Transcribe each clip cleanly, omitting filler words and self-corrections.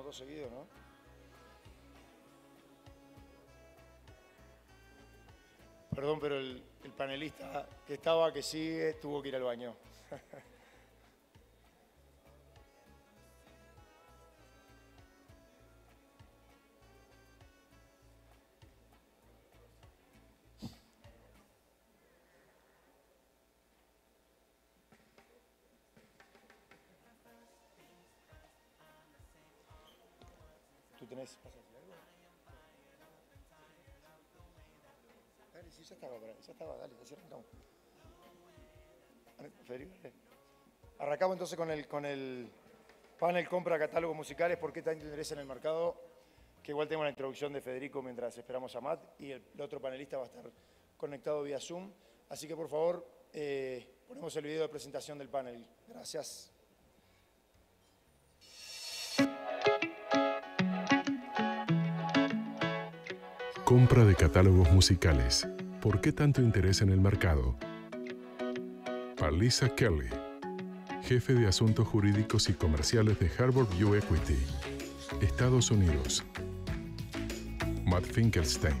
dos seguidos, ¿no? Perdón, pero el panelista que sigue, tuvo que ir al baño. ¿Tú tenés? Dale, sí, ya estaba, dale, así arrancamos. Federico, dale. Arrancamos entonces con el panel compra catálogos musicales, ¿por qué tanto interés en el mercado? Que igual tengo la introducción de Federico mientras esperamos a Matt y el otro panelista va a estar conectado vía Zoom. Así que por favor, ponemos el video de presentación del panel. Gracias. Compra de catálogos musicales. ¿Por qué tanto interés en el mercado? Palisa Kelly, jefe de Asuntos Jurídicos y Comerciales de Harbor View Equity, Estados Unidos. Matt Finkelstein,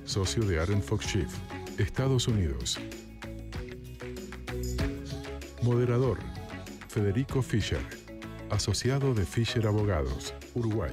socio de Aaron Fox Schiff, Estados Unidos. Moderador, Federico Fischer, asociado de Fischer Abogados, Uruguay.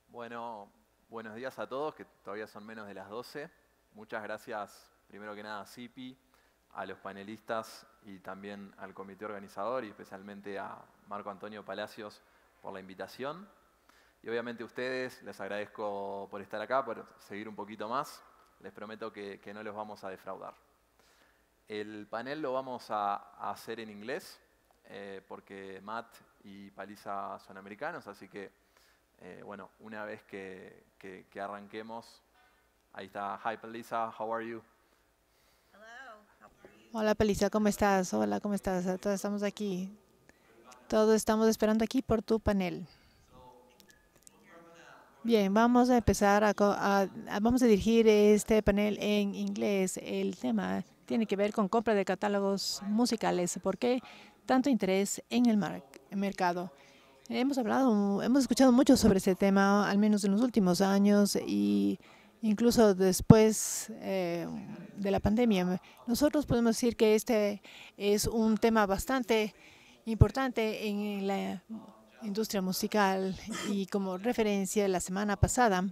Bueno, buenos días a todos, que todavía son menos de las 12. Muchas gracias, primero que nada, a CIPI, a los panelistas y también al comité organizador y especialmente a Marco Antonio Palacios por la invitación. Y obviamente a ustedes les agradezco por estar acá, por seguir un poquito más. Les prometo que no los vamos a defraudar. El panel lo vamos a hacer en inglés porque Matt y Palisa son americanos, así que bueno, una vez que arranquemos, ahí está. Hi, Palisa, how are you? Hola, Palisa, ¿cómo estás? Hola, ¿cómo estás? Todos estamos aquí. Todos estamos esperando aquí por tu panel. Bien, vamos a empezar vamos a dirigir este panel en inglés. El tema tiene que ver con compra de catálogos musicales. ¿Por qué tanto interés en el mercado? Hemos escuchado mucho sobre ese tema, al menos en los últimos años y incluso después de la pandemia. Nosotros podemos decir que este es un tema bastante importante en la industria musical y como referencia, la semana pasada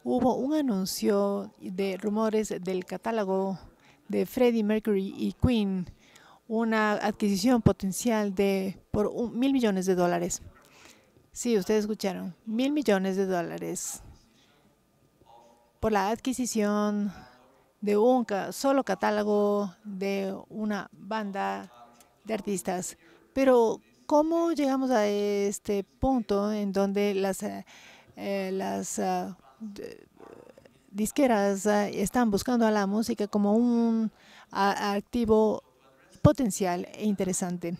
hubo un anuncio de rumores del catálogo de Freddie Mercury y Queen, una adquisición potencial por $1.000 millones. Sí, ustedes escucharon, $1.000 millones por la adquisición de un solo catálogo de una banda de artistas. Pero ¿cómo llegamos a este punto en donde las disqueras están buscando a la música como un activo potencial e interesante?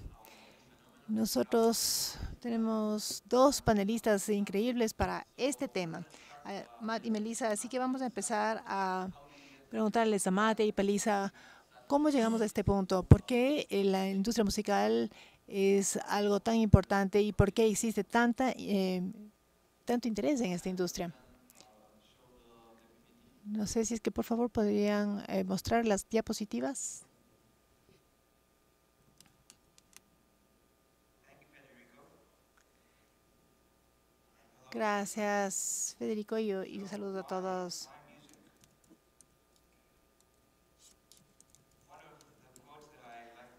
Nosotros tenemos dos panelistas increíbles para este tema, Matt y Melissa, así que vamos a empezar a preguntarles a Matt y Palisa cómo llegamos a este punto, por qué la industria musical es algo tan importante y por qué existe tanto interés en esta industria. No sé si es que por favor podrían mostrar las diapositivas. Gracias, Federico, y saludos a todos.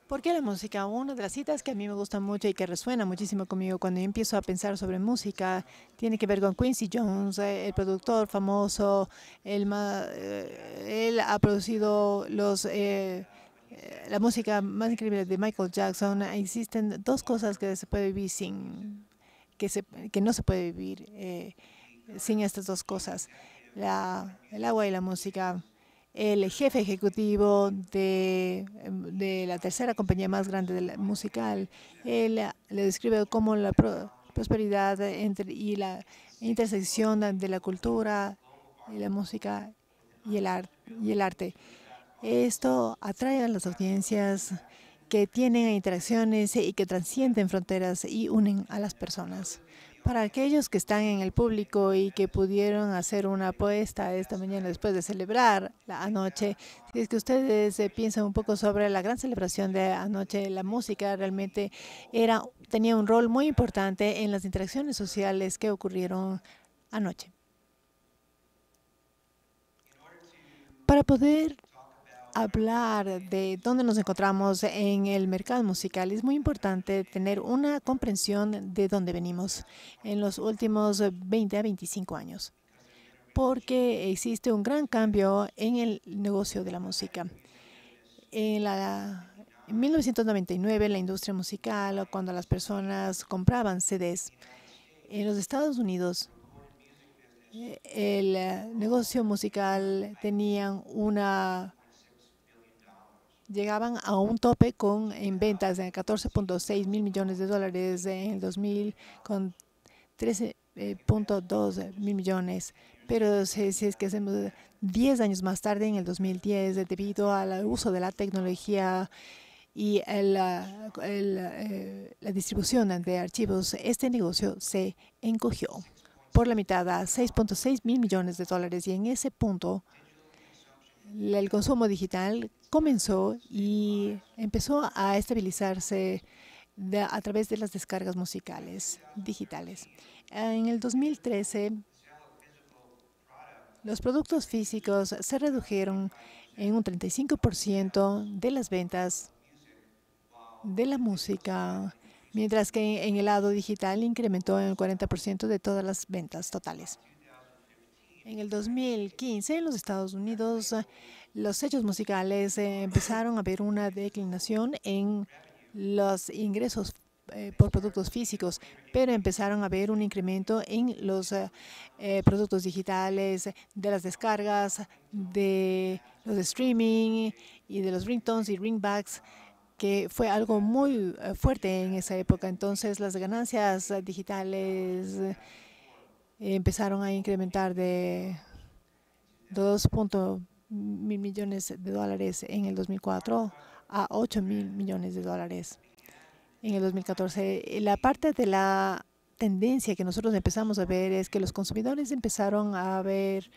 ¿Por qué la música? Una de las citas que a mí me gusta mucho y que resuena muchísimo conmigo cuando yo empiezo a pensar sobre música tiene que ver con Quincy Jones, el productor famoso. Él ha producido la música más increíble de Michael Jackson. Existen dos cosas que se puede vivir que no se puede vivir sin estas dos cosas, el agua y la música. El jefe ejecutivo de la tercera compañía más grande musical, él le describe como la prosperidad y la intersección de la cultura, y la música y el arte. Esto atrae a las audiencias que tienen interacciones y que trascienden fronteras y unen a las personas. Para aquellos que están en el público y que pudieron hacer una apuesta esta mañana después de celebrar la anoche, si es que ustedes piensan un poco sobre la gran celebración de anoche, la música realmente tenía un rol muy importante en las interacciones sociales que ocurrieron anoche. Para poder hablar de dónde nos encontramos en el mercado musical, es muy importante tener una comprensión de dónde venimos en los últimos 20 a 25 años, porque existe un gran cambio en el negocio de la música. En 1999, la industria musical, cuando las personas compraban CDs, en los Estados Unidos, el negocio musical llegaban a un tope en ventas de 14.6 mil millones de dólares en el 2000 con 13.2 mil millones. Pero si es que hacemos 10 años más tarde, en el 2010, debido al uso de la tecnología y la distribución de archivos, este negocio se encogió por la mitad a 6.6 mil millones de dólares. Y en ese punto, el consumo digital comenzó y empezó a estabilizarse a través de las descargas musicales digitales. En el 2013, los productos físicos se redujeron en un 35% de las ventas de la música, mientras que en el lado digital incrementó en el 40% de todas las ventas totales. En el 2015, en los Estados Unidos, los sellos musicales empezaron a ver una declinación en los ingresos por productos físicos, pero empezaron a ver un incremento en los productos digitales, de las descargas, de los streaming y de los ringtones y ringbacks, que fue algo muy fuerte en esa época. Entonces, las ganancias digitales empezaron a incrementar de 2.000 millones de dólares en el 2004 a 8.000 millones de dólares en el 2014. La parte de la tendencia que nosotros empezamos a ver es que los consumidores empezaron a ver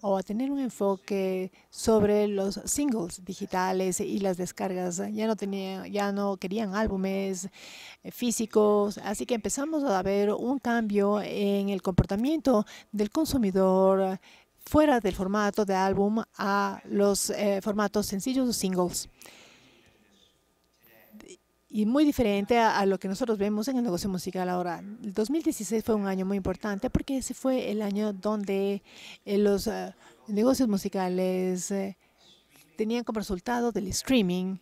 o a tener un enfoque sobre los singles digitales y las descargas. Ya no querían álbumes físicos, así que empezamos a ver un cambio en el comportamiento del consumidor fuera del formato de álbum a los formatos sencillos o singles. Y muy diferente a lo que nosotros vemos en el negocio musical ahora. El 2016 fue un año muy importante porque ese fue el año donde los negocios musicales tenían como resultado del streaming.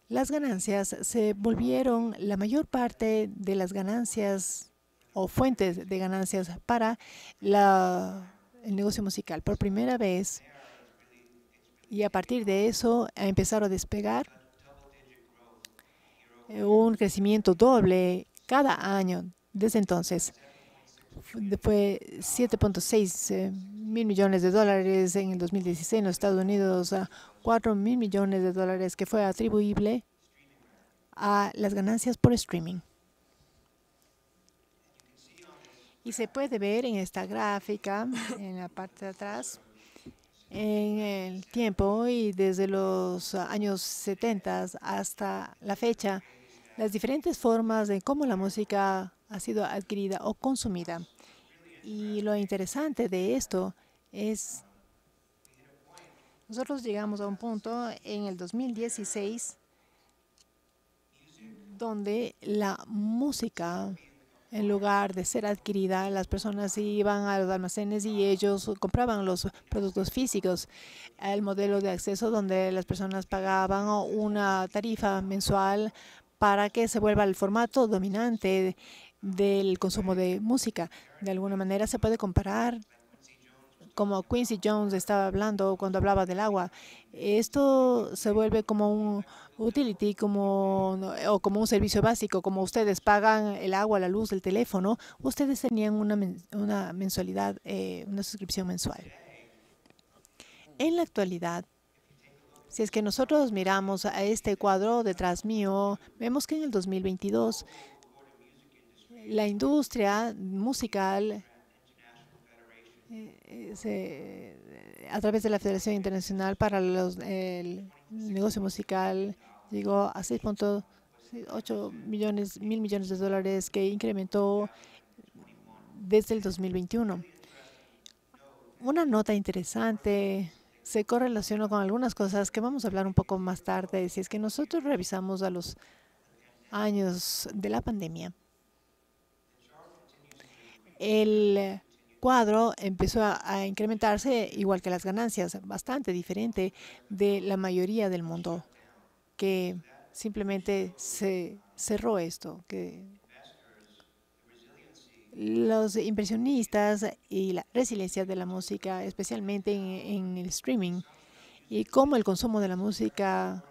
Las ganancias se volvieron la mayor parte de las ganancias o fuentes de ganancias para el negocio musical. Por primera vez, y a partir de eso empezaron a despegar un crecimiento doble cada año desde entonces. Fue 7.6 mil millones de dólares en el 2016 en los Estados Unidos, a 4 mil millones de dólares, que fue atribuible a las ganancias por streaming. Y se puede ver en esta gráfica, en la parte de atrás, en el tiempo y desde los años 70 hasta la fecha, las diferentes formas de cómo la música ha sido adquirida o consumida. Y lo interesante de esto es, nosotros llegamos a un punto en el 2016 donde la música, en lugar de ser adquirida, las personas iban a los almacenes y ellos compraban los productos físicos. El modelo de acceso donde las personas pagaban una tarifa mensual para que se vuelva el formato dominante del consumo de música. De alguna manera se puede comparar como Quincy Jones estaba hablando cuando hablaba del agua, esto se vuelve como un utility, o como un servicio básico, como ustedes pagan el agua, la luz, el teléfono, ustedes tenían una mensualidad, una suscripción mensual. En la actualidad, si es que nosotros miramos a este cuadro detrás mío, vemos que en el 2022 la industria musical a través de la Federación Internacional para el Negocio Musical llegó a 6.8 mil millones de dólares, que incrementó desde el 2021. Una nota interesante se correlaciona con algunas cosas que vamos a hablar un poco más tarde. Si es que nosotros revisamos a los años de la pandemia, el cuadro empezó a incrementarse igual que las ganancias, bastante diferente de la mayoría del mundo, que simplemente se cerró esto, que los inversionistas y la resiliencia de la música, especialmente en el streaming, y cómo el consumo de la música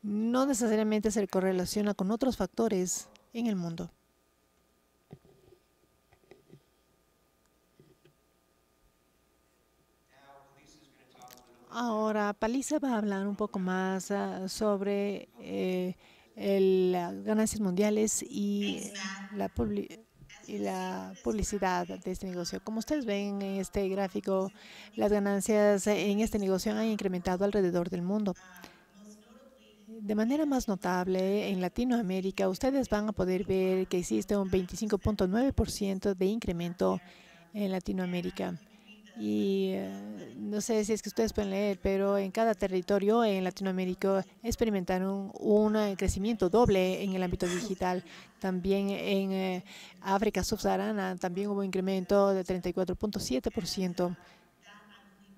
no necesariamente se correlaciona con otros factores en el mundo. Ahora, Palisa va a hablar un poco más sobre las ganancias mundiales y la publicidad de este negocio. Como ustedes ven en este gráfico, las ganancias en este negocio han incrementado alrededor del mundo. De manera más notable, en Latinoamérica, ustedes van a poder ver que existe un 25.9% de incremento en Latinoamérica. Y no sé si es que ustedes pueden leer, pero en cada territorio en Latinoamérica experimentaron un crecimiento doble en el ámbito digital. También en África subsahariana también hubo un incremento de 34.7%.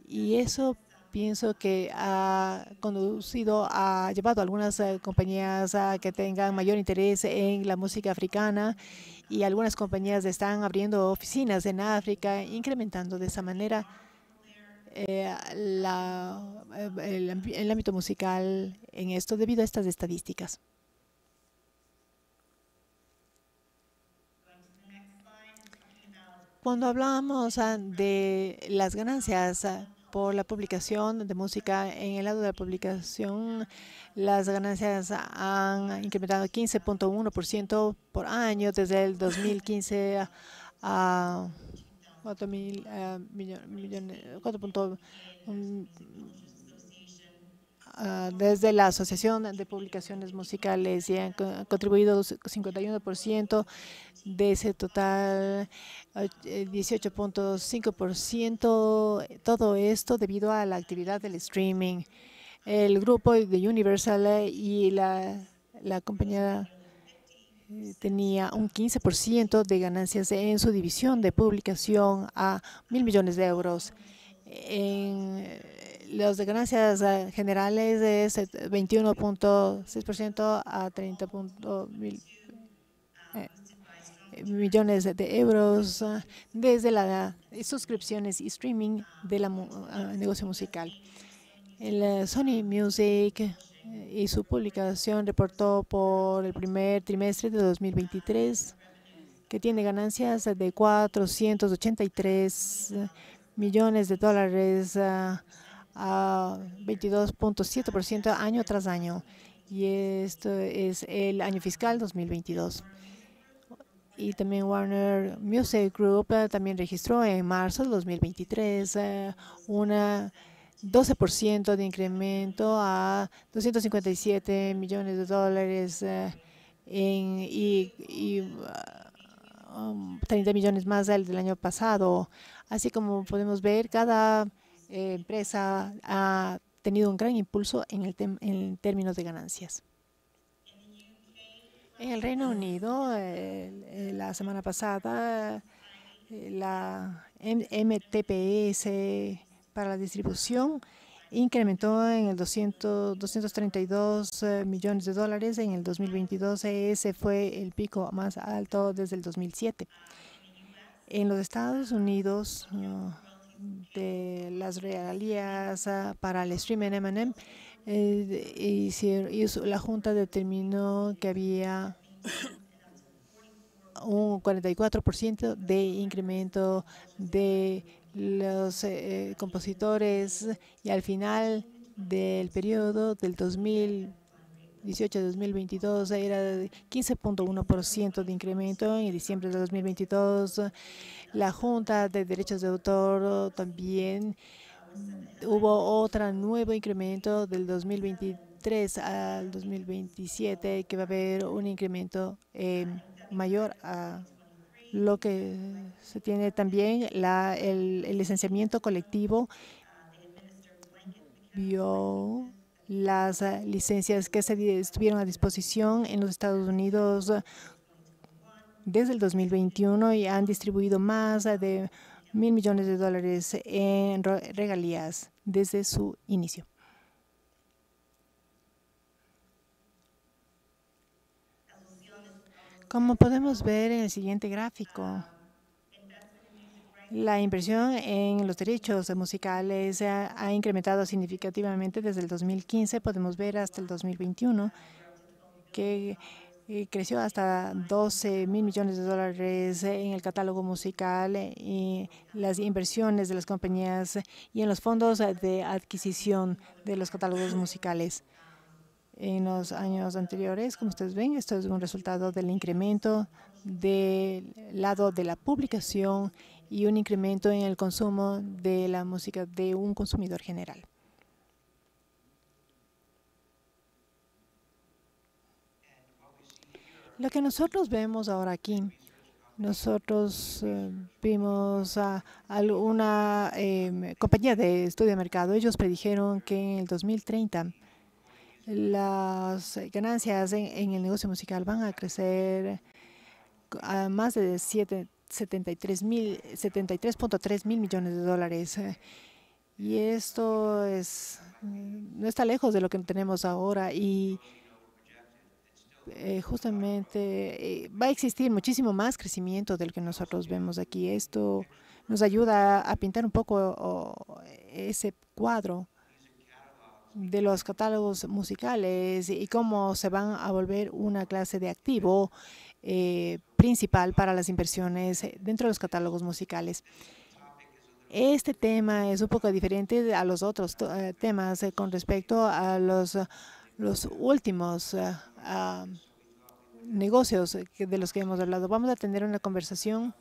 Y eso pienso que ha llevado a algunas compañías a que tengan mayor interés en la música africana, y algunas compañías están abriendo oficinas en África, incrementando de esa manera el ámbito musical en esto debido a estas estadísticas. Cuando hablamos de las ganancias por la publicación de música, en el lado de la publicación, las ganancias han incrementado 15.1% por año desde el 2015 a 4.000 millones, desde la Asociación de Publicaciones Musicales, y han contribuido 51% de ese total, 18.5%, todo esto debido a la actividad del streaming. El grupo de Universal y la compañía tenía un 15% de ganancias en su división de publicación a 1.000 millones de euros. En las de ganancias generales es 21.6% a 30 millones de euros desde las suscripciones y streaming del negocio musical. El Sony Music y su publicación reportó por el primer trimestre de 2023 que tiene ganancias de 483 millones de dólares a 22.7% año tras año. Y esto es el año fiscal 2022. Y también Warner Music Group también registró en marzo de 2023 una 12% de incremento a 257 millones de dólares y 30 millones más del año pasado. Así como podemos ver, cada empresa ha tenido un gran impulso en términos de ganancias. En el Reino Unido, la semana pasada, la MTPS para la distribución incrementó en el 232 millones de dólares en el 2022. Ese fue el pico más alto desde el 2007. En los Estados Unidos, de las regalías para el stream en M&M. La Junta determinó que había un 44% de incremento de los compositores, y al final del periodo del 2018-2022 era de 15.1% de incremento. En diciembre de 2022, la Junta de Derechos de Autor también hubo otro nuevo incremento del 2023 al 2027, que va a haber un incremento mayor a lo que se tiene también. El licenciamiento colectivo vio las licencias que estuvieron a disposición en los Estados Unidos desde el 2021 y han distribuido más de $1.000 millones en regalías desde su inicio. Como podemos ver en el siguiente gráfico, la inversión en los derechos musicales ha incrementado significativamente desde el 2015. Podemos ver hasta el 2021 que creció hasta $12.000 millones en el catálogo musical, y las inversiones de las compañías y en los fondos de adquisición de los catálogos musicales. En los años anteriores, como ustedes ven, esto es un resultado del incremento del lado de la publicación y un incremento en el consumo de la música de un consumidor general. Lo que nosotros vemos ahora aquí, nosotros vimos a una compañía de estudio de mercado. Ellos predijeron que en el 2030 las ganancias en el negocio musical van a crecer a más de 73.3 mil millones de dólares. Y esto no está lejos de lo que tenemos ahora, y justamente va a existir muchísimo más crecimiento del que nosotros vemos aquí. Esto nos ayuda a pintar un poco ese cuadro de los catálogos musicales y cómo se van a volver una clase de activo principal para las inversiones dentro de los catálogos musicales. Este tema es un poco diferente a los otros temas con respecto a los últimos negocios de los que hemos hablado. Vamos a tener una conversación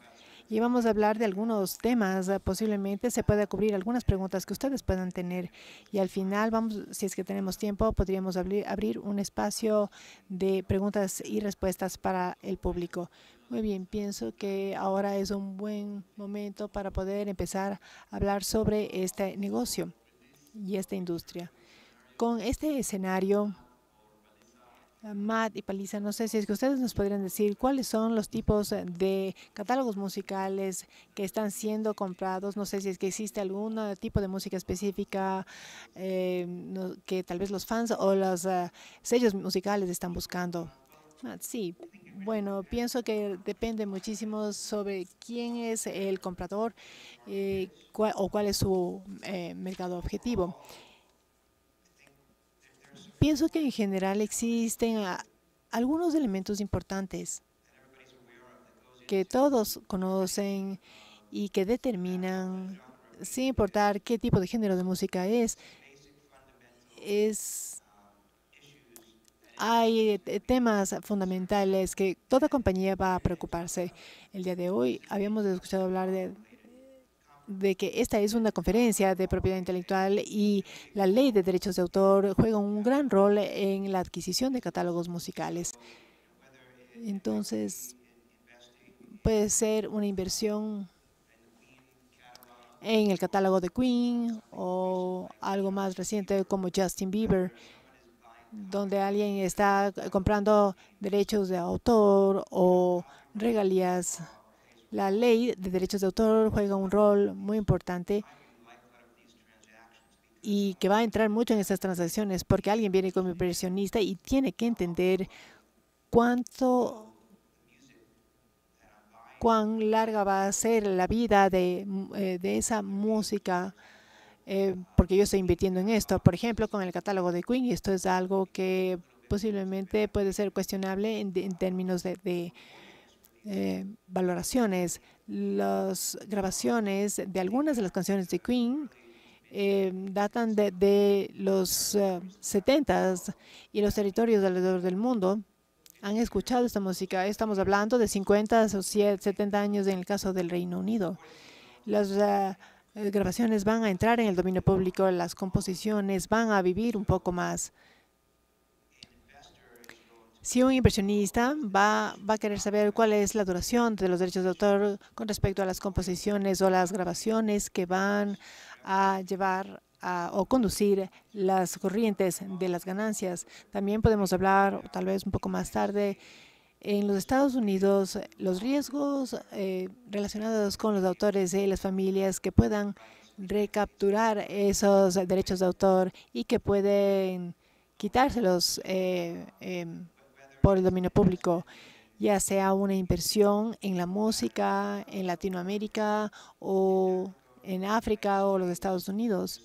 y vamos a hablar de algunos temas. Posiblemente se pueda cubrir algunas preguntas que ustedes puedan tener, y al final, si es que tenemos tiempo, podríamos abrir un espacio de preguntas y respuestas para el público. Muy bien, pienso que ahora es un buen momento para poder empezar a hablar sobre este negocio y esta industria. Con este escenario, Matt y Palisa, no sé si es que ustedes nos podrían decir cuáles son los tipos de catálogos musicales que están siendo comprados. No sé si es que existe algún tipo de música específica que tal vez los fans o los sellos musicales están buscando. Matt, sí, bueno, pienso que depende muchísimo sobre quién es el comprador o cuál es su mercado objetivo. Pienso que en general existen algunos elementos importantes que todos conocen y que determinan, sin importar qué tipo de género de música hay temas fundamentales que toda compañía va a preocuparse. El día de hoy habíamos escuchado hablar de que esta es una conferencia de propiedad intelectual y la ley de derechos de autor juega un gran rol en la adquisición de catálogos musicales. Entonces, puede ser una inversión en el catálogo de Queen o algo más reciente como Justin Bieber, donde alguien está comprando derechos de autor o regalías. La ley de derechos de autor juega un rol muy importante y que va a entrar mucho en estas transacciones, porque alguien viene como inversionista y tiene que entender cuánto cuán larga va a ser la vida de esa música, porque yo estoy invirtiendo en esto. Por ejemplo, con el catálogo de Queen, esto es algo que posiblemente puede ser cuestionable en términos de valoraciones. Las grabaciones de algunas de las canciones de Queen datan de los 70s, y los territorios alrededor del mundo han escuchado esta música. Estamos hablando de 50 o 70 años en el caso del Reino Unido. Las grabaciones van a entrar en el dominio público, las composiciones van a vivir un poco más. Si un inversionista va a querer saber cuál es la duración de los derechos de autor con respecto a las composiciones o las grabaciones que van a llevar o conducir las corrientes de las ganancias. También podemos hablar, tal vez un poco más tarde, en los Estados Unidos, los riesgos relacionados con los autores y las familias que puedan recapturar esos derechos de autor y que pueden quitárselos por el dominio público, ya sea una inversión en la música en Latinoamérica o en África o los Estados Unidos.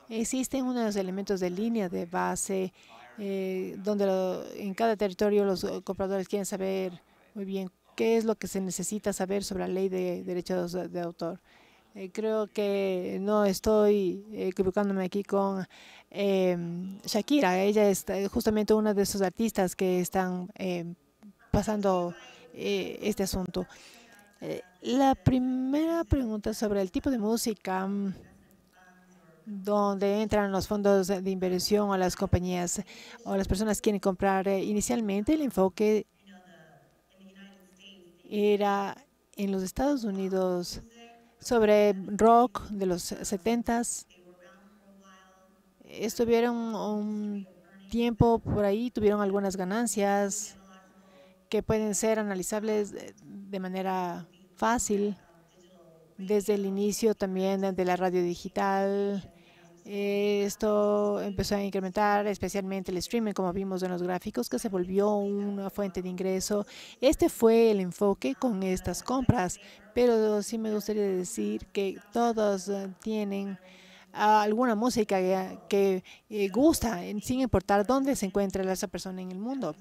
Existen unos elementos de línea de base donde en cada territorio los compradores quieren saber muy bien qué es lo que se necesita saber sobre la ley de derechos de autor. Creo que no estoy equivocándome aquí con Shakira. Ella es justamente una de esos artistas que están pasando este asunto. La primera pregunta sobre el tipo de música donde entran los fondos de inversión o las compañías o las personas quieren comprar. Inicialmente el enfoque era en los Estados Unidos sobre rock de los 70s. Estuvieron un tiempo por ahí, tuvieron algunas ganancias que pueden ser analizables de manera fácil desde el inicio también de la radio digital. Esto empezó a incrementar, especialmente el streaming, como vimos en los gráficos, que se volvió una fuente de ingreso. Este fue el enfoque con estas compras, pero sí me gustaría decir que todos tienen alguna música que gusta, sin importar dónde se encuentre esa persona en el mundo.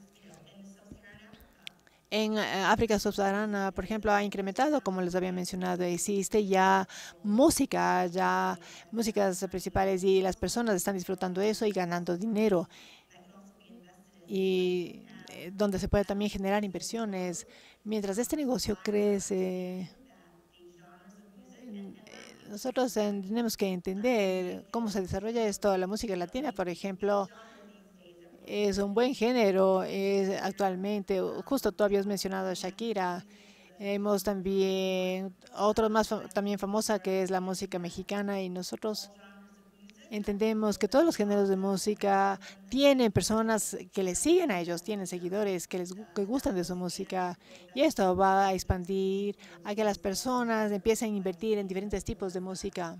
En África subsahariana, por ejemplo, ha incrementado, como les había mencionado, existe ya músicas principales y las personas están disfrutando eso y ganando dinero. Y donde se puede también generar inversiones. Mientras este negocio crece, nosotros tenemos que entender cómo se desarrolla esto. La música latina, por ejemplo, es un buen género actualmente. Justo tú habías mencionado a Shakira. Hemos también otra más también famosa, que es la música mexicana, y nosotros entendemos que todos los géneros de música tienen personas que les siguen a ellos, tienen seguidores que gustan de su música, y esto va a expandir a que las personas empiecen a invertir en diferentes tipos de música.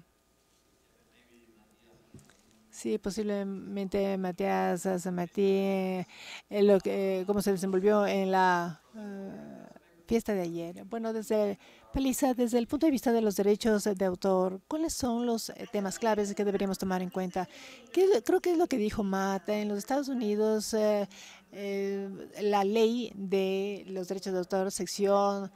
Sí, posiblemente Matías Samatí, cómo se desenvolvió en la fiesta de ayer. Bueno, Felisa, desde el punto de vista de los derechos de autor, ¿cuáles son los temas claves que deberíamos tomar en cuenta? Creo que es lo que dijo Matt. En los Estados Unidos, la ley de los derechos de autor, sección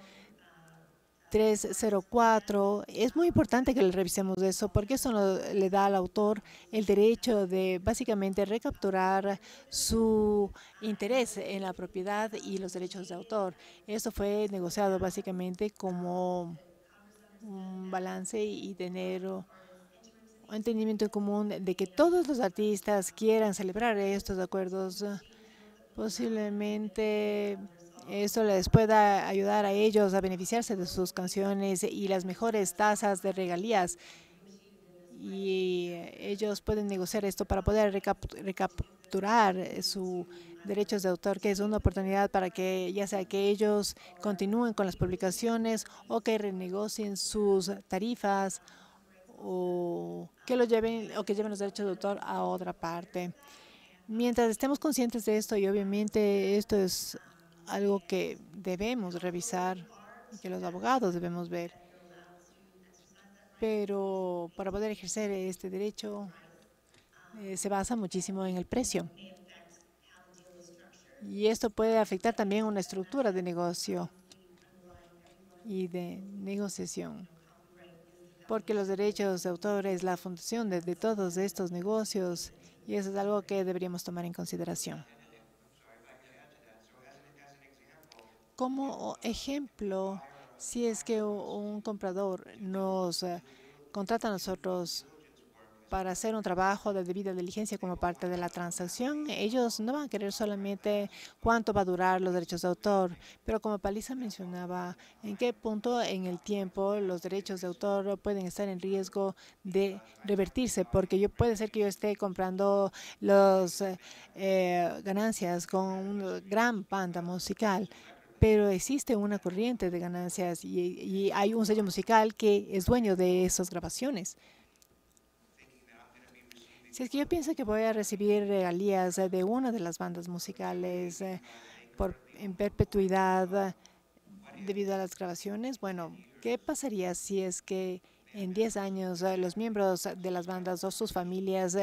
304, es muy importante que le revisemos eso, porque eso le da al autor el derecho de básicamente recapturar su interés en la propiedad y los derechos de autor. Esto fue negociado básicamente como un balance y tener un entendimiento en común de que todos los artistas quieran celebrar estos acuerdos. Posiblemente esto les pueda ayudar a ellos a beneficiarse de sus canciones y las mejores tasas de regalías. Y ellos pueden negociar esto para poder recapturar sus derechos de autor, que es una oportunidad para que ya sea que ellos continúen con las publicaciones o que renegocien sus tarifas o que lleven los derechos de autor a otra parte. Mientras estemos conscientes de esto, y obviamente esto es algo que debemos revisar y que los abogados debemos ver. Pero para poder ejercer este derecho se basa muchísimo en el precio. Y esto puede afectar también una estructura de negocio y de negociación. Porque los derechos de autor es la fundación de todos estos negocios y eso es algo que deberíamos tomar en consideración. Como ejemplo, si es que un comprador nos contrata a nosotros para hacer un trabajo de debida diligencia como parte de la transacción, ellos no van a querer solamente cuánto va a durar los derechos de autor, pero como Paliza mencionaba, en qué punto en el tiempo los derechos de autor pueden estar en riesgo de revertirse, porque puede ser que yo esté comprando las ganancias con una gran banda musical, pero existe una corriente de ganancias y hay un sello musical que es dueño de esas grabaciones. Si es que yo pienso que voy a recibir regalías de una de las bandas musicales en perpetuidad debido a las grabaciones, bueno, ¿qué pasaría si es que en 10 años los miembros de las bandas o sus familias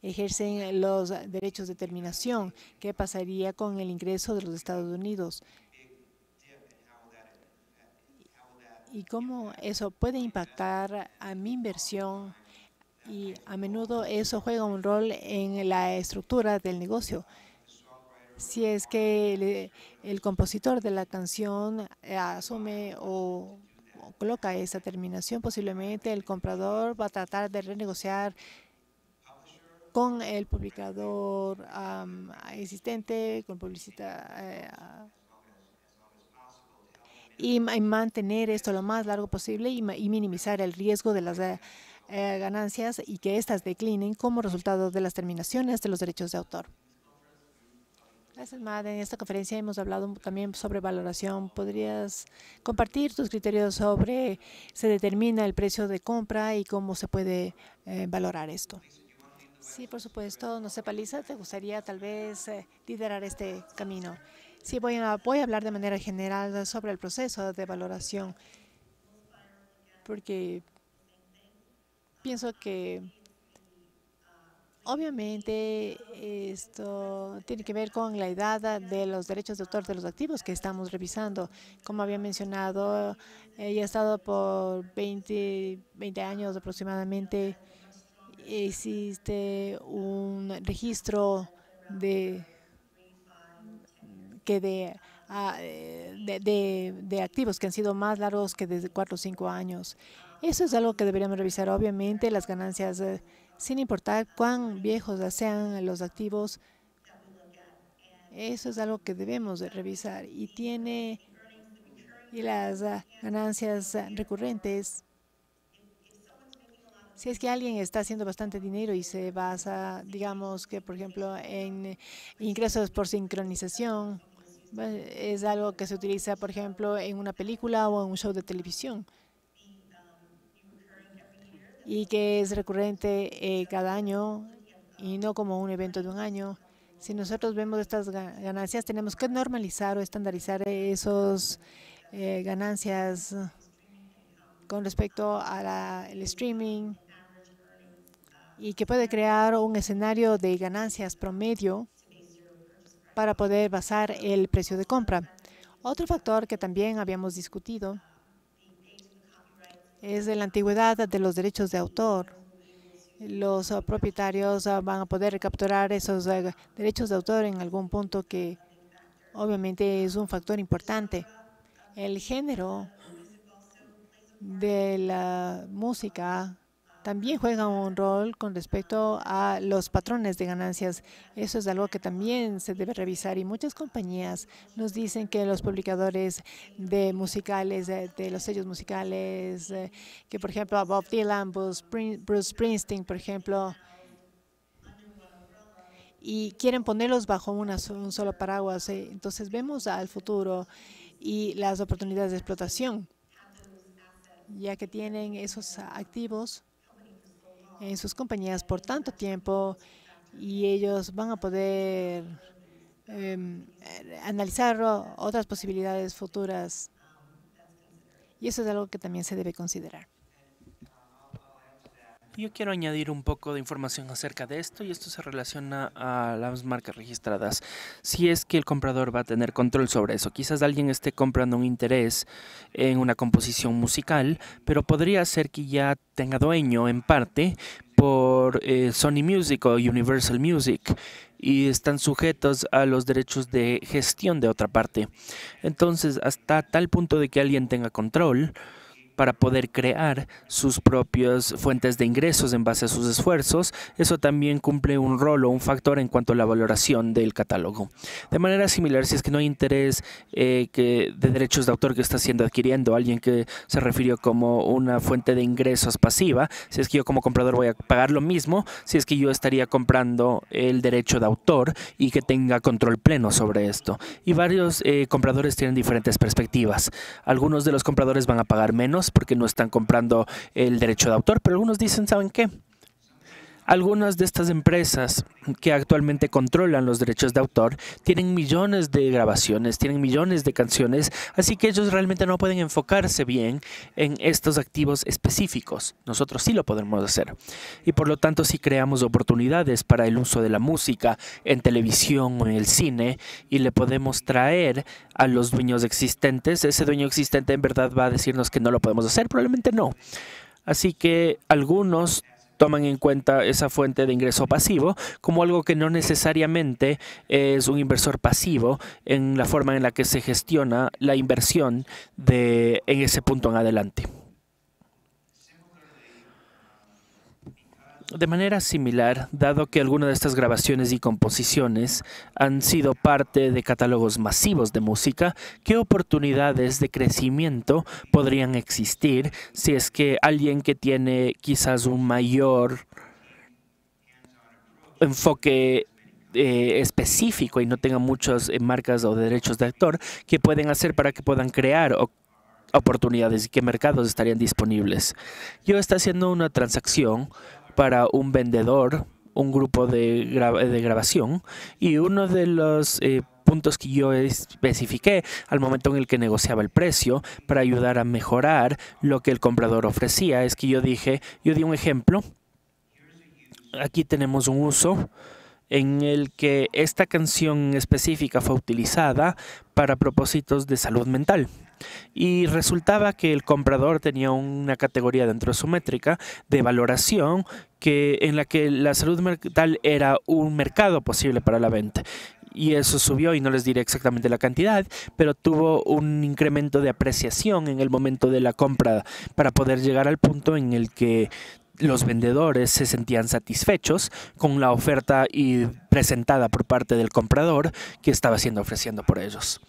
ejercen los derechos de terminación? ¿Qué pasaría con el ingreso de los Estados Unidos? Y cómo eso puede impactar a mi inversión. Y a menudo eso juega un rol en la estructura del negocio. Si es que el compositor de la canción asume o coloca esa terminación, posiblemente el comprador va a tratar de renegociar con el publicador existente, con publicista, y mantener esto lo más largo posible y minimizar el riesgo de las ganancias y que éstas declinen como resultado de las terminaciones de los derechos de autor. Gracias, Matt. En esta conferencia hemos hablado también sobre valoración. ¿Podrías compartir tus criterios sobre se determina el precio de compra y cómo se puede valorar esto? Sí, por supuesto. No sé, Paliza, ¿te gustaría tal vez liderar este camino? Sí, voy a hablar de manera general sobre el proceso de valoración, porque pienso que obviamente esto tiene que ver con la edad de los derechos de autor de los activos que estamos revisando. Como había mencionado, ya he estado por 20 años aproximadamente. Existe un registro de activos que han sido más largos que desde 4 o 5 años. Eso es algo que deberíamos revisar. Obviamente, las ganancias, sin importar cuán viejos sean los activos, eso es algo que debemos de revisar. Y las ganancias recurrentes. Si es que alguien está haciendo bastante dinero y se basa, digamos que, por ejemplo, en ingresos por sincronización, es algo que se utiliza, por ejemplo, en una película o en un show de televisión y que es recurrente cada año y no como un evento de un año. Si nosotros vemos estas ganancias, tenemos que normalizar o estandarizar esas ganancias con respecto al streaming y que puede crear un escenario de ganancias promedio para poder basar el precio de compra. Otro factor que también habíamos discutido es la antigüedad de los derechos de autor. Los propietarios van a poder recapturar esos derechos de autor en algún punto que obviamente es un factor importante. El género de la música también juega un rol con respecto a los patrones de ganancias. Eso es algo que también se debe revisar y muchas compañías nos dicen que los publicadores de musicales, de los sellos musicales, que por ejemplo Bob Dylan, Bruce Springsteen, por ejemplo, y quieren ponerlos bajo un solo paraguas. Entonces vemos al futuro y las oportunidades de explotación, ya que tienen esos activos en sus compañías por tanto tiempo y ellos van a poder analizar otras posibilidades futuras. Y eso es algo que también se debe considerar. Yo quiero añadir un poco de información acerca de esto y esto se relaciona a las marcas registradas. Si es que el comprador va a tener control sobre eso, quizás alguien esté comprando un interés en una composición musical, pero podría ser que ya tenga dueño en parte por Sony Music o Universal Music y están sujetos a los derechos de gestión de otra parte. Entonces, hasta tal punto de que alguien tenga control para poder crear sus propias fuentes de ingresos en base a sus esfuerzos, eso también cumple un rol o un factor en cuanto a la valoración del catálogo. De manera similar, si es que no hay interés de derechos de autor que está siendo adquiriendo, alguien que se refirió como una fuente de ingresos pasiva, si es que yo como comprador voy a pagar lo mismo, si es que yo estaría comprando el derecho de autor y que tenga control pleno sobre esto. Y varios compradores tienen diferentes perspectivas. Algunos de los compradores van a pagar menos porque no están comprando el derecho de autor, pero algunos dicen, ¿saben qué? Algunas de estas empresas que actualmente controlan los derechos de autor tienen millones de grabaciones, tienen millones de canciones, así que ellos realmente no pueden enfocarse bien en estos activos específicos. Nosotros sí lo podemos hacer. Y por lo tanto, si creamos oportunidades para el uso de la música en televisión o en el cine y le podemos traer a los dueños existentes, ese dueño existente en verdad va a decirnos que no lo podemos hacer, probablemente no. Así que algunos toman en cuenta esa fuente de ingreso pasivo como algo que no necesariamente es un inversor pasivo en la forma en la que se gestiona la inversión en ese punto en adelante. De manera similar, dado que algunas de estas grabaciones y composiciones han sido parte de catálogos masivos de música, ¿qué oportunidades de crecimiento podrían existir si es que alguien que tiene quizás un mayor enfoque específico y no tenga muchas marcas o derechos de autor, qué pueden hacer para que puedan crear oportunidades y qué mercados estarían disponibles? Yo estoy haciendo una transacción para un vendedor, un grupo de grabación, y uno de los puntos que yo especifiqué al momento en el que negociaba el precio para ayudar a mejorar lo que el comprador ofrecía es que yo di un ejemplo. Aquí tenemos un uso en el que esta canción específica fue utilizada para propósitos de salud mental. Y resultaba que el comprador tenía una categoría dentro de su métrica de valoración en la que la salud mental era un mercado posible para la venta. Y eso subió, y no les diré exactamente la cantidad, pero tuvo un incremento de apreciación en el momento de la compra para poder llegar al punto en el que los vendedores se sentían satisfechos con la oferta presentada por parte del comprador que estaba ofreciendo por ellos.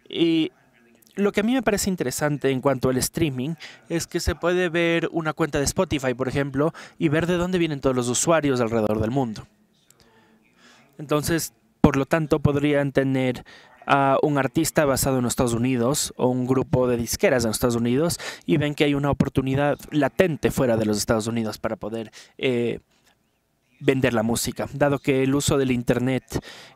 Y lo que a mí me parece interesante en cuanto al streaming es que se puede ver una cuenta de Spotify, por ejemplo, y ver de dónde vienen todos los usuarios alrededor del mundo. Entonces, por lo tanto, podrían tener a un artista basado en los Estados Unidos o un grupo de disqueras en los Estados Unidos y ven que hay una oportunidad latente fuera de los Estados Unidos para poder vender la música, dado que el uso del internet,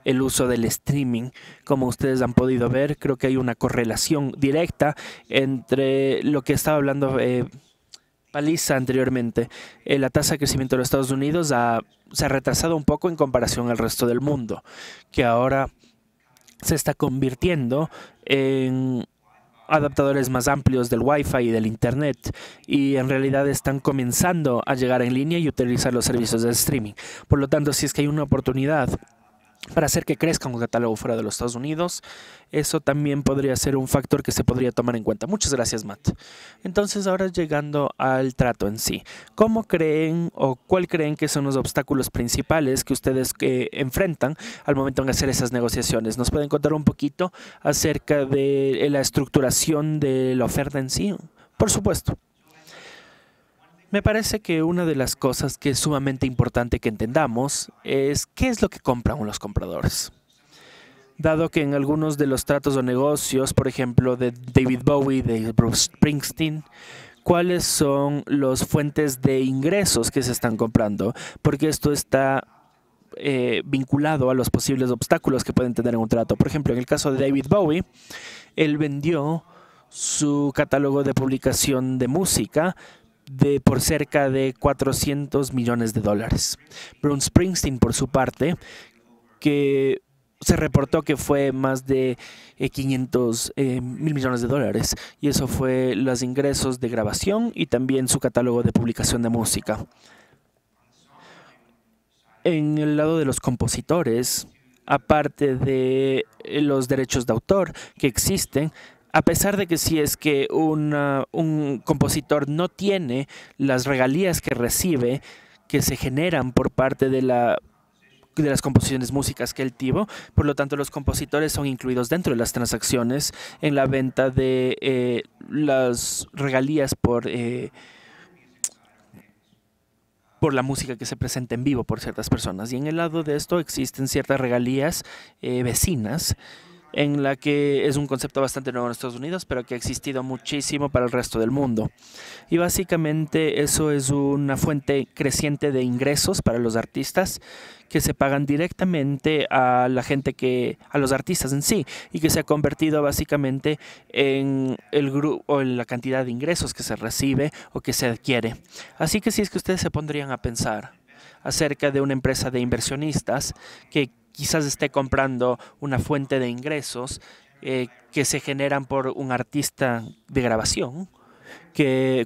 el uso del streaming, como ustedes han podido ver, creo que hay una correlación directa entre lo que estaba hablando Paliza anteriormente. La tasa de crecimiento de los Estados Unidos se ha retrasado un poco en comparación al resto del mundo, que ahora se está convirtiendo en adaptadores más amplios del Wi-Fi y del Internet y en realidad están comenzando a llegar en línea y utilizar los servicios de streaming. Por lo tanto, si es que hay una oportunidad para hacer que crezca un catálogo fuera de los Estados Unidos, eso también podría ser un factor que se podría tomar en cuenta. Muchas gracias, Matt. Entonces, ahora llegando al trato en sí, ¿cómo creen o cuál creen que son los obstáculos principales que ustedes enfrentan al momento de hacer esas negociaciones? ¿Nos pueden contar un poquito acerca de la estructuración de la oferta en sí? Por supuesto. Me parece que una de las cosas que es sumamente importante que entendamos es qué es lo que compran los compradores. Dado que en algunos de los tratos o negocios, por ejemplo, de David Bowie, de Bruce Springsteen, ¿cuáles son las fuentes de ingresos que se están comprando? Porque esto está vinculado a los posibles obstáculos que pueden tener en un trato. Por ejemplo, en el caso de David Bowie, él vendió su catálogo de publicación de música por cerca de $400 millones. Bruce Springsteen, por su parte, que se reportó que fue más de 500 mil millones de dólares, y eso fue los ingresos de grabación y también su catálogo de publicación de música. En el lado de los compositores, aparte de los derechos de autor que existen, a pesar de que si es que un compositor no tiene las regalías que recibe, que se generan por parte de las composiciones músicas que él tuvo, por lo tanto los compositores son incluidos dentro de las transacciones en la venta de las regalías por la música que se presenta en vivo por ciertas personas. Y en el lado de esto existen ciertas regalías vecinas, en la que es un concepto bastante nuevo en Estados Unidos, pero que ha existido muchísimo para el resto del mundo. Y básicamente eso es una fuente creciente de ingresos para los artistas que se pagan directamente a la gente a los artistas en sí, y que se ha convertido básicamente en el grupo o en la cantidad de ingresos que se recibe o que se adquiere. Así que si es que ustedes se pondrían a pensar acerca de una empresa de inversionistas que quizás esté comprando una fuente de ingresos que se generan por un artista de grabación,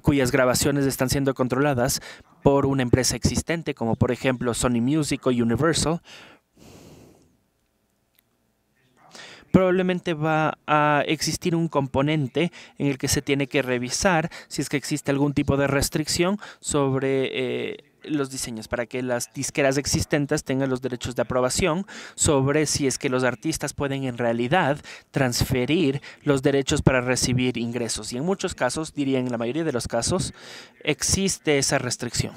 cuyas grabaciones están siendo controladas por una empresa existente, como por ejemplo Sony Music o Universal, probablemente va a existir un componente en el que se tiene que revisar si es que existe algún tipo de restricción sobre los diseños, para que las disqueras existentes tengan los derechos de aprobación sobre si es que los artistas pueden en realidad transferir los derechos para recibir ingresos. Y en muchos casos, diría en la mayoría de los casos, existe esa restricción.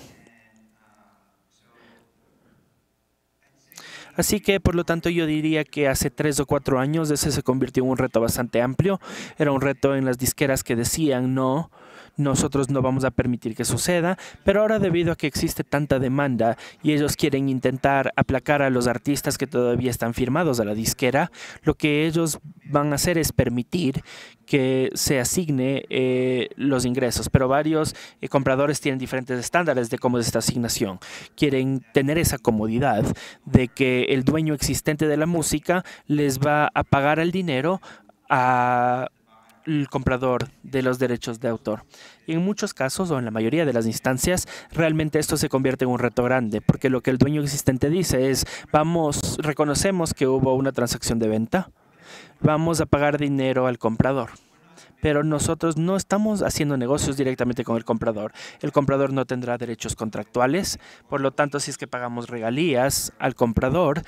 Así que, por lo tanto, yo diría que hace 3 o 4 años ese se convirtió en un reto bastante amplio. Era un reto en las disqueras que decían no, nosotros no vamos a permitir que suceda, pero ahora debido a que existe tanta demanda y ellos quieren intentar aplacar a los artistas que todavía están firmados a la disquera, lo que ellos van a hacer es permitir que se asigne los ingresos, pero varios compradores tienen diferentes estándares de cómo es esta asignación. Quieren tener esa comodidad de que el dueño existente de la música les va a pagar el dinero al comprador de los derechos de autor. Y en muchos casos, o en la mayoría de las instancias, realmente esto se convierte en un reto grande, porque lo que el dueño existente dice es, reconocemos que hubo una transacción de venta, vamos a pagar dinero al comprador. Pero nosotros no estamos haciendo negocios directamente con el comprador. El comprador no tendrá derechos contractuales, por lo tanto, si es que pagamos regalías al comprador,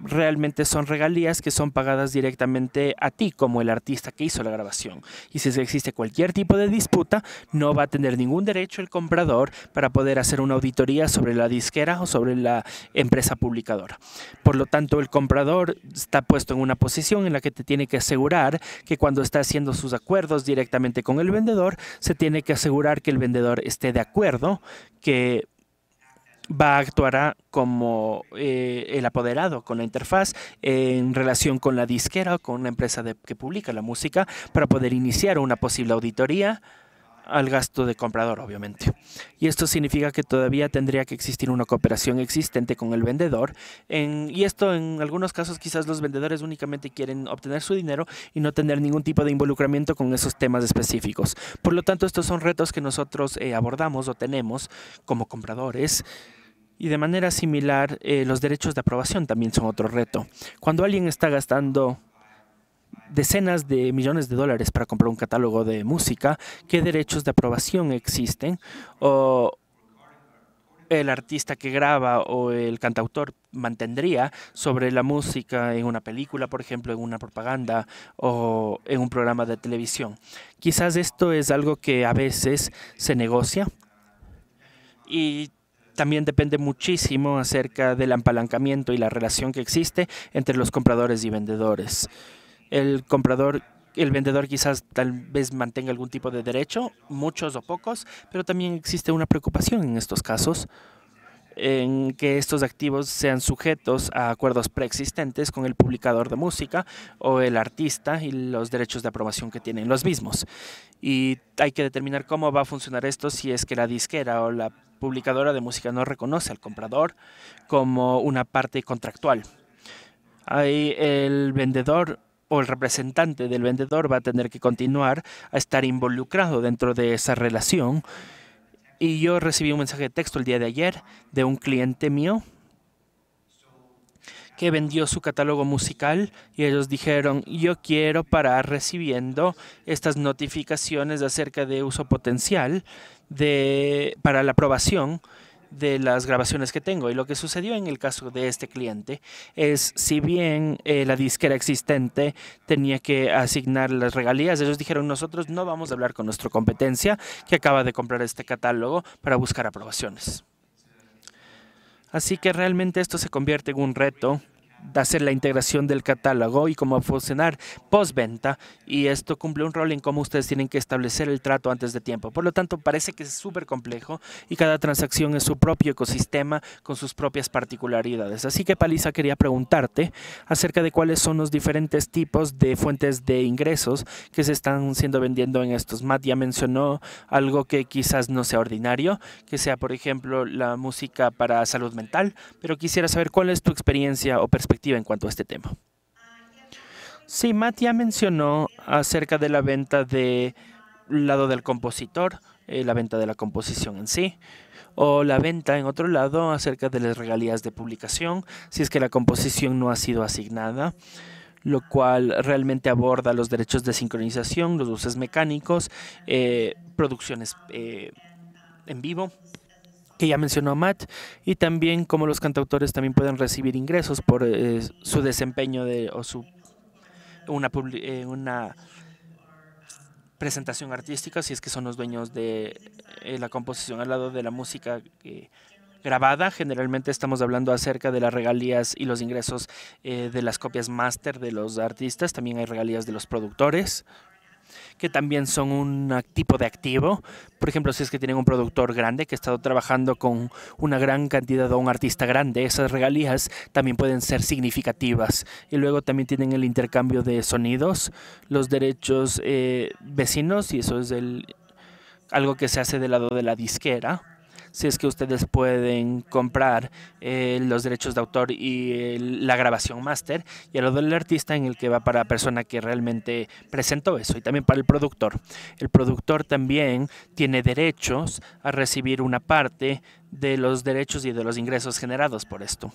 realmente son regalías que son pagadas directamente a ti como el artista que hizo la grabación. Y si existe cualquier tipo de disputa, no va a tener ningún derecho el comprador para poder hacer una auditoría sobre la disquera o sobre la empresa publicadora. Por lo tanto, el comprador está puesto en una posición en la que te tiene que asegurar que cuando está haciendo sus acuerdos directamente con el vendedor, se tiene que asegurar que el vendedor esté de acuerdo, que actuará como el apoderado con la interfaz en relación con la disquera o con la empresa que publica la música para poder iniciar una posible auditoría al gasto de comprador, obviamente. Y esto significa que todavía tendría que existir una cooperación existente con el vendedor. Y esto en algunos casos quizás los vendedores únicamente quieren obtener su dinero y no tener ningún tipo de involucramiento con esos temas específicos. Por lo tanto, estos son retos que nosotros abordamos o tenemos como compradores. Y de manera similar, los derechos de aprobación también son otro reto. Cuando alguien está gastando decenas de millones de dólares para comprar un catálogo de música, ¿qué derechos de aprobación existen? O el artista que graba o el cantautor mantendría sobre la música en una película, por ejemplo, en una propaganda o en un programa de televisión. Quizás esto es algo que a veces se negocia y también depende muchísimo acerca del apalancamiento y la relación que existe entre los compradores y vendedores. El vendedor quizás tal vez mantenga algún tipo de derecho, muchos o pocos, pero también existe una preocupación en estos casos en que estos activos sean sujetos a acuerdos preexistentes con el publicador de música o el artista y los derechos de aprobación que tienen los mismos. Y hay que determinar cómo va a funcionar esto si es que la disquera o la publicadora de música no reconoce al comprador como una parte contractual. Ahí el vendedor o el representante del vendedor va a tener que continuar a estar involucrado dentro de esa relación. Y yo recibí un mensaje de texto el día de ayer de un cliente mío que vendió su catálogo musical y ellos dijeron, yo quiero parar recibiendo estas notificaciones acerca de uso potencial para la aprobación de las grabaciones que tengo. Y lo que sucedió en el caso de este cliente es, si bien la disquera existente tenía que asignar las regalías, ellos dijeron, nosotros no vamos a hablar con nuestra competencia que acaba de comprar este catálogo para buscar aprobaciones. Así que realmente esto se convierte en un reto de hacer la integración del catálogo y cómo funcionar postventa, y esto cumple un rol en cómo ustedes tienen que establecer el trato antes de tiempo. Por lo tanto, parece que es súper complejo y cada transacción es su propio ecosistema con sus propias particularidades. Así que, Palisa, quería preguntarte acerca de cuáles son los diferentes tipos de fuentes de ingresos que se están vendiendo en estos. Matt ya mencionó algo que quizás no sea ordinario, que sea, por ejemplo, la música para salud mental, pero quisiera saber cuál es tu experiencia o perspectiva en cuanto a este tema. Sí, Matt ya mencionó acerca de la venta del lado del compositor, la venta de la composición en sí, o la venta en otro lado acerca de las regalías de publicación, si es que la composición no ha sido asignada, lo cual realmente aborda los derechos de sincronización, los luces mecánicos, producciones en vivo, que ya mencionó Matt, y también cómo los cantautores también pueden recibir ingresos por su desempeño una presentación artística, si es que son los dueños de la composición al lado de la música grabada. Generalmente estamos hablando acerca de las regalías y los ingresos de las copias máster de los artistas. También hay regalías de los productores, que también son un tipo de activo. Por ejemplo, si es que tienen un productor grande que ha estado trabajando con una gran cantidad o un artista grande, esas regalías también pueden ser significativas. Y luego también tienen el intercambio de sonidos, los derechos vecinos, y eso es algo que se hace del lado de la disquera. Si es que ustedes pueden comprar los derechos de autor y la grabación máster, y a lo del artista en el que va para la persona que realmente presentó eso, y también para el productor. El productor también tiene derechos a recibir una parte de los derechos y de los ingresos generados por esto.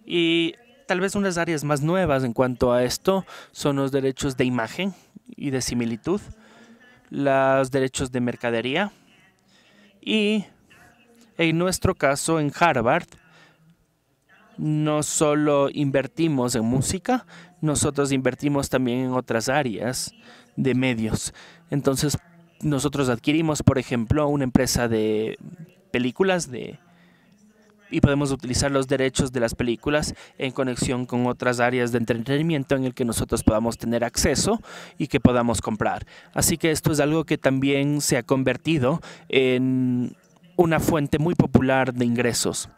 Y tal vez unas áreas más nuevas en cuanto a esto son los derechos de imagen y de similitud, los derechos de mercadería, y en nuestro caso, en Harvard, no solo invertimos en música, nosotros invertimos también en otras áreas de medios. Entonces, nosotros adquirimos, por ejemplo, una empresa de películas y podemos utilizar los derechos de las películas en conexión con otras áreas de entretenimiento en el que nosotros podamos tener acceso y que podamos comprar. Así que esto es algo que también se ha convertido en una fuente muy popular de ingresos.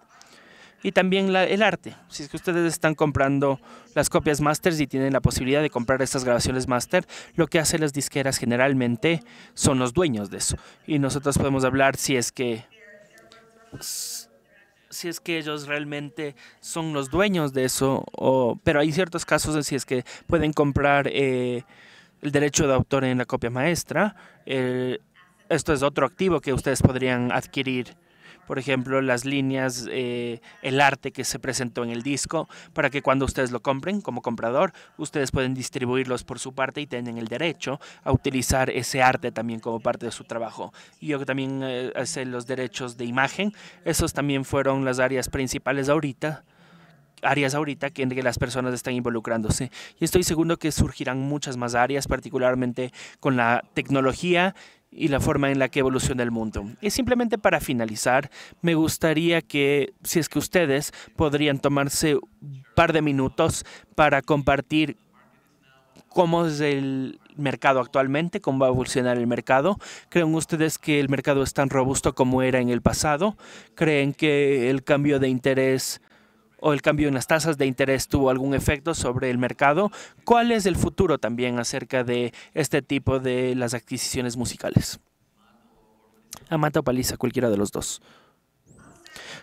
Y también el arte. Si es que ustedes están comprando las copias máster y tienen la posibilidad de comprar estas grabaciones máster, lo que hacen las disqueras generalmente son los dueños de eso. Y nosotros podemos hablar si es que ellos realmente son los dueños de eso, pero hay ciertos casos en si es que pueden comprar el derecho de autor en la copia maestra. Esto es otro activo que ustedes podrían adquirir. Por ejemplo, las líneas, el arte que se presentó en el disco, para que cuando ustedes lo compren como comprador, ustedes pueden distribuirlos por su parte y tienen el derecho a utilizar ese arte también como parte de su trabajo. Y yo también sé los derechos de imagen. Esos también fueron las áreas principales ahorita en que las personas están involucrándose. Y estoy seguro que surgirán muchas más áreas, particularmente con la tecnología y la forma en la que evoluciona el mundo. Y simplemente para finalizar, me gustaría que, si es que ustedes podrían tomarse un par de minutos para compartir cómo es mercado actualmente, cómo va a evolucionar el mercado. ¿Creen ustedes que el mercado es tan robusto como era en el pasado? ¿Creen que el cambio de interés o el cambio en las tasas de interés tuvo algún efecto sobre el mercado? ¿Cuál es el futuro también acerca de este tipo de las adquisiciones musicales? Amata o Paliza, cualquiera de los dos.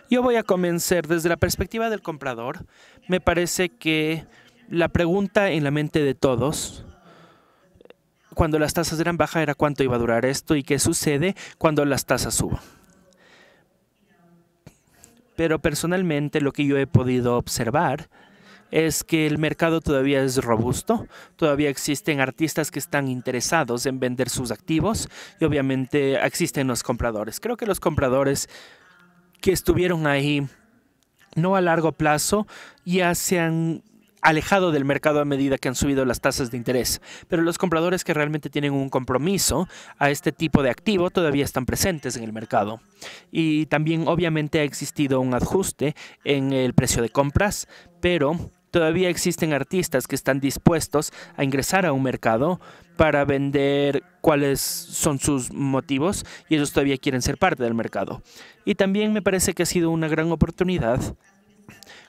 Yo voy a comenzar desde la perspectiva del comprador. Me parece que la pregunta en la mente de todos, cuando las tasas eran bajas, era cuánto iba a durar esto y qué sucede cuando las tasas suban. Pero personalmente lo que yo he podido observar es que el mercado todavía es robusto, todavía existen artistas que están interesados en vender sus activos y obviamente existen los compradores. Creo que los compradores que estuvieron ahí no a largo plazo ya se han alejado del mercado a medida que han subido las tasas de interés, pero los compradores que realmente tienen un compromiso a este tipo de activo todavía están presentes en el mercado. Y también obviamente ha existido un ajuste en el precio de compras, pero todavía existen artistas que están dispuestos a ingresar a un mercado para vender cuáles son sus motivos y ellos todavía quieren ser parte del mercado. Y también me parece que ha sido una gran oportunidad,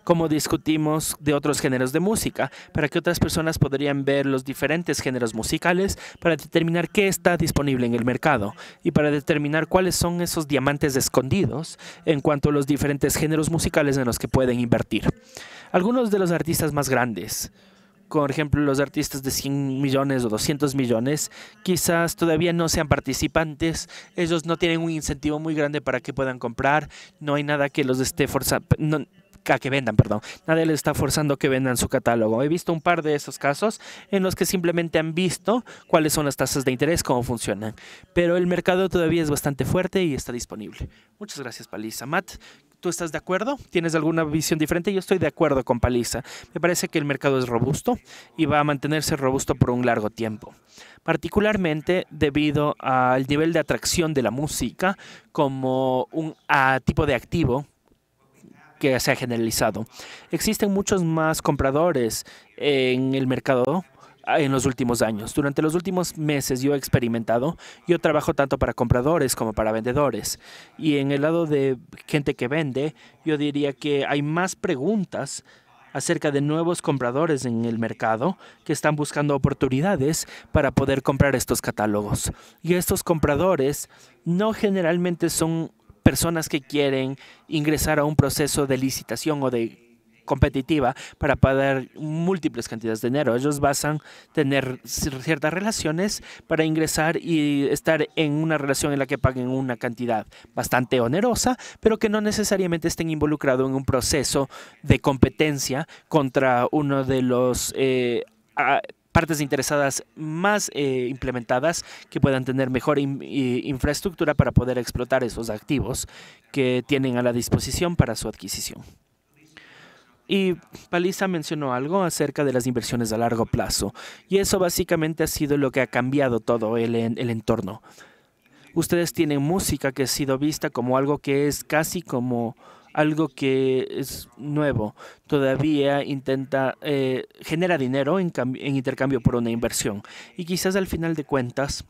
como discutimos de otros géneros de música, para que otras personas podrían ver los diferentes géneros musicales para determinar qué está disponible en el mercado y para determinar cuáles son esos diamantes escondidos en cuanto a los diferentes géneros musicales en los que pueden invertir. Algunos de los artistas más grandes, por ejemplo, los artistas de 100 millones o 200 millones, quizás todavía no sean participantes. Ellos no tienen un incentivo muy grande para que puedan comprar. No hay nada que los esté forzando, a que vendan, perdón. Nadie les está forzando que vendan su catálogo. He visto un par de esos casos en los que simplemente han visto cuáles son las tasas de interés, cómo funcionan. Pero el mercado todavía es bastante fuerte y está disponible. Muchas gracias, Paliza. Matt, ¿tú estás de acuerdo? ¿Tienes alguna visión diferente? Yo estoy de acuerdo con Paliza. Me parece que el mercado es robusto y va a mantenerse robusto por un largo tiempo, particularmente debido al nivel de atracción de la música como un tipo de activo que se ha generalizado. Existen muchos más compradores en el mercado en los últimos años. Durante los últimos meses yo he experimentado, yo trabajo tanto para compradores como para vendedores. Y en el lado de gente que vende, yo diría que hay más preguntas acerca de nuevos compradores en el mercado que están buscando oportunidades para poder comprar estos catálogos. Y estos compradores no generalmente son personas que quieren ingresar a un proceso de licitación o de competitiva para pagar múltiples cantidades de dinero. Ellos basan tener ciertas relaciones para ingresar y estar en una relación en la que paguen una cantidad bastante onerosa, pero que no necesariamente estén involucrados en un proceso de competencia contra uno de los partes interesadas más implementadas que puedan tener mejor infraestructura para poder explotar esos activos que tienen a la disposición para su adquisición. Y Paliza mencionó algo acerca de las inversiones a largo plazo, y eso básicamente ha sido lo que ha cambiado todo el entorno. Ustedes tienen música que ha sido vista como algo que es casi como algo que es nuevo. Todavía genera dinero en intercambio por una inversión. Y quizás al final de cuentas,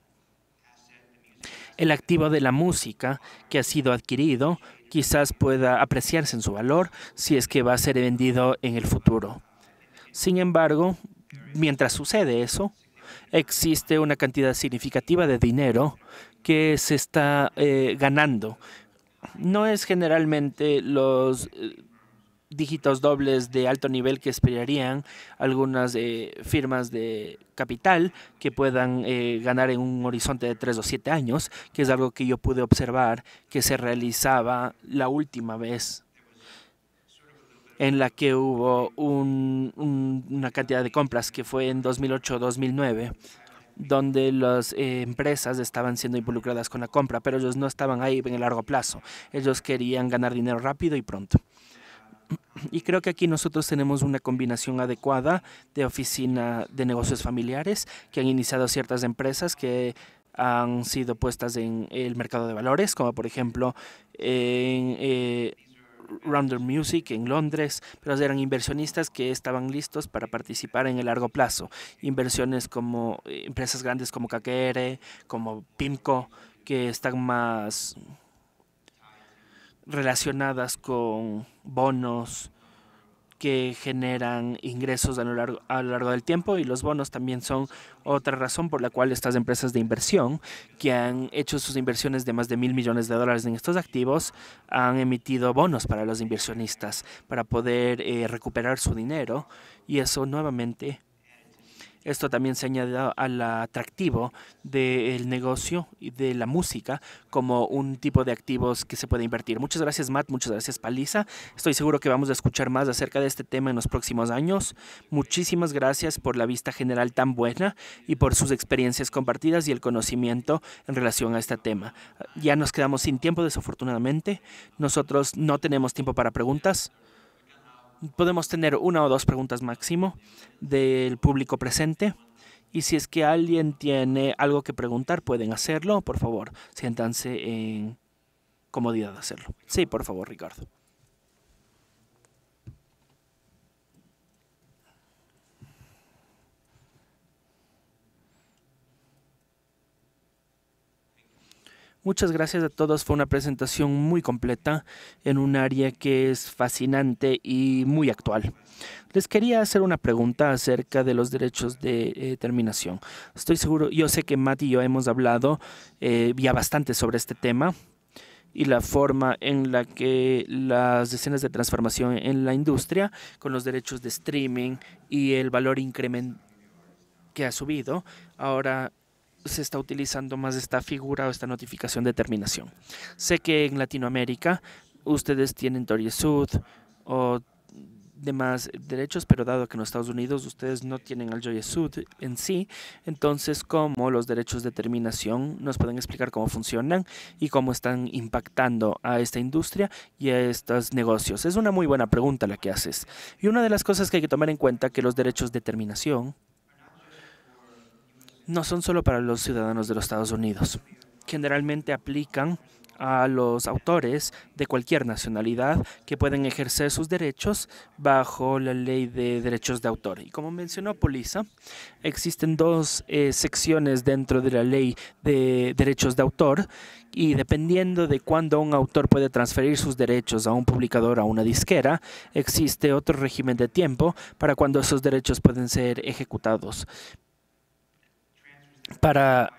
el activo de la música que ha sido adquirido quizás pueda apreciarse en su valor si es que va a ser vendido en el futuro. Sin embargo, mientras sucede eso, existe una cantidad significativa de dinero que se está ganando. No es generalmente los dígitos dobles de alto nivel que esperarían algunas firmas de capital que puedan ganar en un horizonte de 3 o 7 años, que es algo que yo pude observar que se realizaba la última vez en la que hubo una cantidad de compras, que fue en 2008-2009, donde las empresas estaban siendo involucradas con la compra, pero ellos no estaban ahí en el largo plazo. Ellos querían ganar dinero rápido y pronto. Y creo que aquí nosotros tenemos una combinación adecuada de oficina de negocios familiares que han iniciado ciertas empresas que han sido puestas en el mercado de valores, como por ejemplo Rounder Music en Londres, pero eran inversionistas que estaban listos para participar en el largo plazo. Inversiones como empresas grandes como KKR, como PIMCO, que están más relacionadas con bonos que generan ingresos a lo largo del tiempo, y los bonos también son otra razón por la cual estas empresas de inversión que han hecho sus inversiones de más de $1.000 millones en estos activos han emitido bonos para los inversionistas para poder recuperar su dinero, y eso nuevamente. Esto también se añade al atractivo del negocio y de la música como un tipo de activos que se puede invertir. Muchas gracias, Matt. Muchas gracias, Palisa. Estoy seguro que vamos a escuchar más acerca de este tema en los próximos años. Muchísimas gracias por la vista general tan buena y por sus experiencias compartidas y el conocimiento en relación a este tema. Ya nos quedamos sin tiempo, desafortunadamente. Nosotros no tenemos tiempo para preguntas. Podemos tener 1 o 2 preguntas máximo del público presente. Y si es que alguien tiene algo que preguntar, pueden hacerlo. Por favor, siéntanse en comodidad de hacerlo. Sí, por favor, Ricardo. Muchas gracias a todos. Fue una presentación muy completa en un área que es fascinante y muy actual. Les quería hacer una pregunta acerca de los derechos de terminación. Estoy seguro, yo sé que Matt y yo hemos hablado ya bastante sobre este tema y la forma en la que las escenas de transformación en la industria con los derechos de streaming y el valor increment que ha subido, ahora se está utilizando más esta figura o esta notificación de terminación. Sé que en Latinoamérica ustedes tienen Torie Sud o demás derechos, pero dado que en los Estados Unidos ustedes no tienen al Torie Sud en sí, entonces ¿cómo los derechos de terminación nos pueden explicar cómo funcionan y cómo están impactando a esta industria y a estos negocios? Es una muy buena pregunta la que haces. Y una de las cosas que hay que tomar en cuenta que los derechos de terminación no son solo para los ciudadanos de los Estados Unidos. Generalmente aplican a los autores de cualquier nacionalidad que pueden ejercer sus derechos bajo la ley de derechos de autor. Y como mencionó Polisa, existen 2 secciones dentro de la ley de derechos de autor, y dependiendo de cuándo un autor puede transferir sus derechos a un publicador o a una disquera, existe otro régimen de tiempo para cuando esos derechos pueden ser ejecutados. Para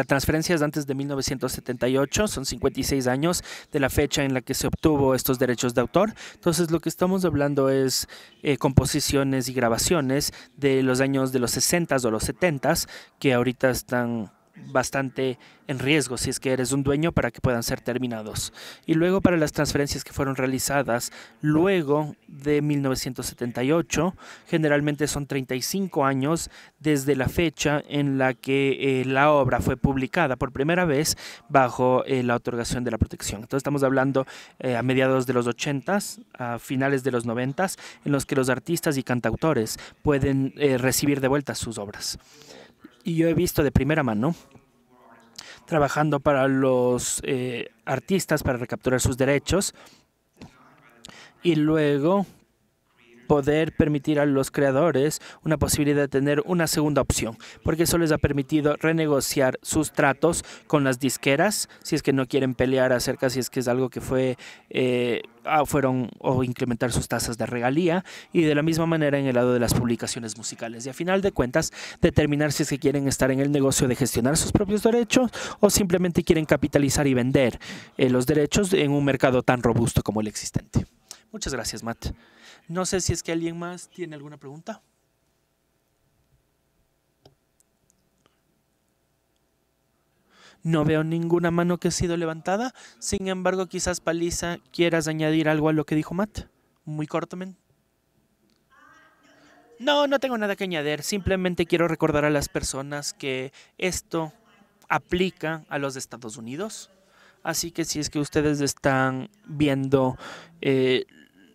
transferencias antes de 1978, son 56 años de la fecha en la que se obtuvo estos derechos de autor. Entonces, lo que estamos hablando es composiciones y grabaciones de los años de los 60s o los 70s, que ahorita están bastante en riesgo si es que eres un dueño para que puedan ser terminados. Y luego para las transferencias que fueron realizadas luego de 1978, generalmente son 35 años desde la fecha en la que la obra fue publicada por primera vez bajo la otorgación de la protección. Entonces estamos hablando a mediados de los 80s, a finales de los 90s, en los que los artistas y cantautores pueden recibir de vuelta sus obras. Y yo he visto de primera mano, trabajando para los artistas para recapturar sus derechos y luego poder permitir a los creadores una posibilidad de tener una segunda opción, porque eso les ha permitido renegociar sus tratos con las disqueras, si es que no quieren pelear acerca si es que es algo que fueron o incrementar sus tasas de regalía, y de la misma manera en el lado de las publicaciones musicales. Y a final de cuentas, determinar si es que quieren estar en el negocio de gestionar sus propios derechos o simplemente quieren capitalizar y vender los derechos en un mercado tan robusto como el existente. Muchas gracias, Matt. No sé si es que alguien más tiene alguna pregunta. No veo ninguna mano que ha sido levantada. Sin embargo, quizás, Palisa, quieras añadir algo a lo que dijo Matt. Muy cortamente. No tengo nada que añadir. Simplemente quiero recordar a las personas que esto aplica a los Estados Unidos. Así que si es que ustedes están viendo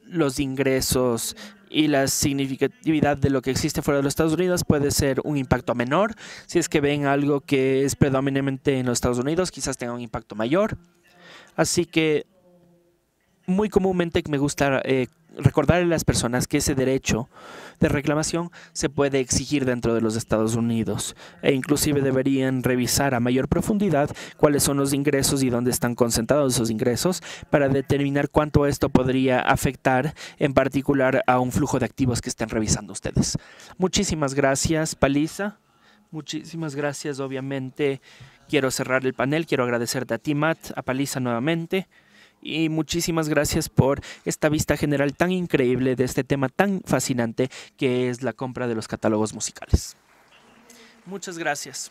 los ingresos y la significatividad de lo que existe fuera de los Estados Unidos, puede ser un impacto menor. Si es que ven algo que es predominantemente en los Estados Unidos, quizás tenga un impacto mayor. Así que muy comúnmente me gusta recordarle a las personas que ese derecho de reclamación se puede exigir dentro de los Estados Unidos e inclusive deberían revisar a mayor profundidad cuáles son los ingresos y dónde están concentrados esos ingresos para determinar cuánto esto podría afectar en particular a un flujo de activos que estén revisando ustedes. Muchísimas gracias, Paliza. Muchísimas gracias, obviamente. Quiero cerrar el panel, quiero agradecerte a ti, Matt, a Paliza nuevamente. Y muchísimas gracias por esta vista general tan increíble de este tema tan fascinante que es la compra de los catálogos musicales. Muchas gracias.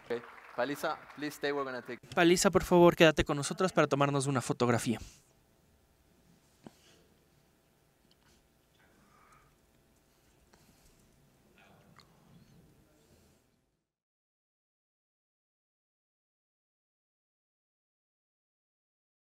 Okay. Paliza, please stay, we're gonna take... Paliza, por favor, quédate con nosotros para tomarnos una fotografía.